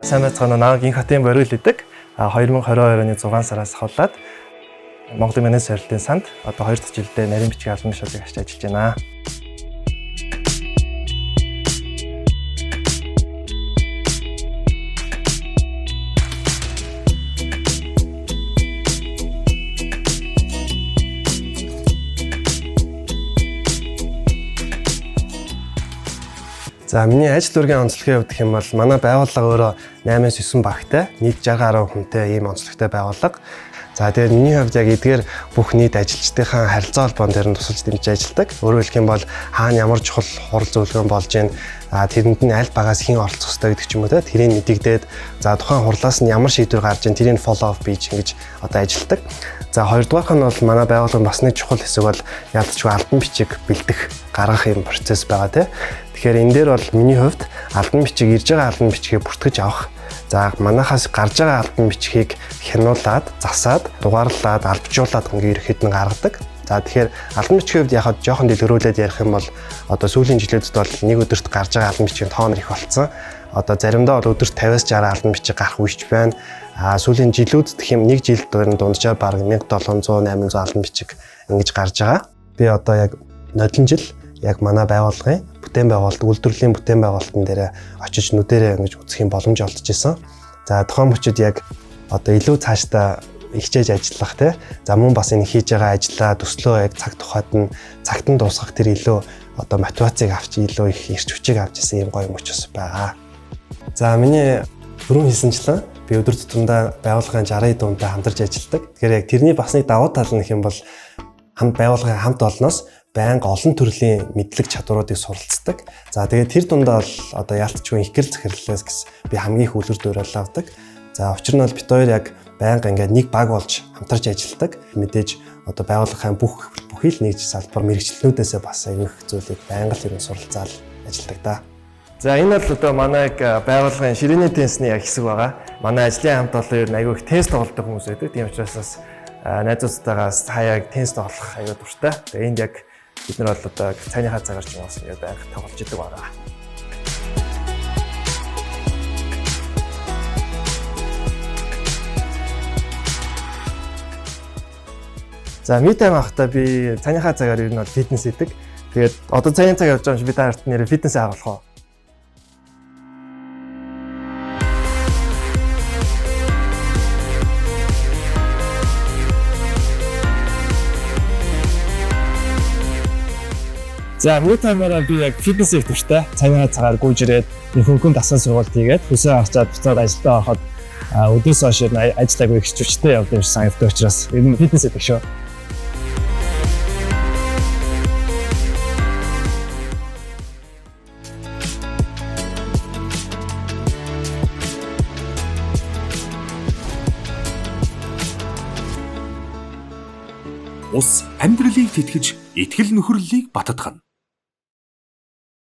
Сайн байцгаана уу? Намайг Инх хотын Борил гэдэг. 2022 оны 6 сараас хавлаад Монголын Манайс сорилтын санд одоо 2 дахь жилдээ нарийн бичгийн албан тушаалыг ашиж ажиллаж байна. За миний ажил үргийн онцлогийн хувьд гэх юм бол манай байгууллага өөрөө 8-9 багтай, нийт 60 гаруй хүнтэй ийм онцлогтой байгууллага. За тэгээд миний хувьд яг эдгээр бүх нийт ажилчдынхаа харилцаа холбоон дээр нь тусалж дэмжиж ажилладаг. Өөрөөр хэлэх юм бол хаана ямар чухал хурал зөвлөгөөн болж ийн, тэрэнд нь аль багаас хэн оролцох ёстой гэдэг ч юм уу те. Тэрийг мэдэгдээд за тухайн хурлаас нь ямар шийдвэр гарч ийн тэрийг follow up хийж ингэж одоо ажилладаг. За хоёрдугаарх нь бол манай байгууллагын бас нэг чухал хэсэг бол ялцчгүй албан бичиг бэлдэх, гаргах юм процесс байгаа те. Тэгэхээр энэ дээр бол миний хувьд албан бичиг ирж байгаа албан бичгийг бүртгэж авах. За манайхаас гарч байгаа албан бичгийг хянуулаад, засаад, дугаарлаад, албажуулаад ингээ ерөөхдөө нь гаргадаг. За тэгэхээр албан бичгийн хувьд яхад жоохон дэлгэрүүлээд ярих юм бол одоо сүүлийн жилүүдэд бол нэг өдөрт гарч байгаа албан бичгийн тоон их болцсон. Одоо заримдаа бол өдөрт 50-60 албан бичиг гарах үеч байна. Сүүлийн жилүүд гэх юм нэг жилд дунджаар бараг 1700-800 албан бичиг ингэж гарч байгаа. Би одоо яг нодлон жил яг манай байгууллагын бүтээн байгуулалт, үйлдвэрлэлийн бүтээн байгуулалтын дээр очиж нүдэрээ ингэж үзэх юм боломж олдож исэн. За тухайн мөчид яг одоо илүү цаашдаа хичээж ажиллах те. За мөн бас энэ хийж байгаа ажлаа төслөө яг цаг тухайд нь цагт нь дуусгах тэр илүү одоо мотивацийг авч илүү их эрч хүчийг авч исэн юм гоё мөч бас байгаа. За миний түрүүн хэлсэнчлэн би өдөр тутамдаа байгууллагын 60 дуунтай хамтарч ажилладаг. Тэгэхээр яг тэрний бас нэг давуу тал нь гэх юм бол байгууллагын хамт олноос байнга олон төрлийн мэдлэг чадваруудыг суралцдаг. За тэгээд тэр дундаа бол одоо яалтчгүй их гэр захирлаас би хамгийн их үлгэр дуурайл авдаг. За учир нь бол бид хоёр яг байнга ингээд нэг баг болж хамтарч ажилладаг. Мэдээж одоо байгууллагын бүхий л нэг салбар мэрэгчлэнүүдээсээ бас аягүй их зүйлийг байнга л юм суралцаал ажилладаг да. За энэ бол одоо манай байгууллагын ширээний тестний яг хэсэг байгаа. Манай ажлын хамт олон ер нь аягүй их тест тоглодог хүмүүс байдаг. Тийм учраас бас найзуудтайгаас хаяаг тест тоглох аягүй дуртай. Тэгээ энд яг бид нар бол одоо цайныхаа цагаар ч бас ингээд байнга тоглож идэг байгаа. За me time авахдаа би цайныхаа цагаар ер нь бол фитнес хийдэг. Тэгээд одоо цайны цаг явж байгаа юм шиг би та нарт нэрээ фитнесээ харуулах уу? За me time-аараа би яг фитнес хийх туфтаа цайныхаа цагаар гүйж ирээд хөнгөн дасгал сургалт хийгээд хүсээ авчаад буцаад ажилдаа ороход өдөөс хойш ажиллаагүй их хүчтэй явдаг юм шиг санагддаг учраас ер нь фитнес хийх шүү. Ус амьдралыг тэтгэж, итгэл нөхөрлөлийг баттгах.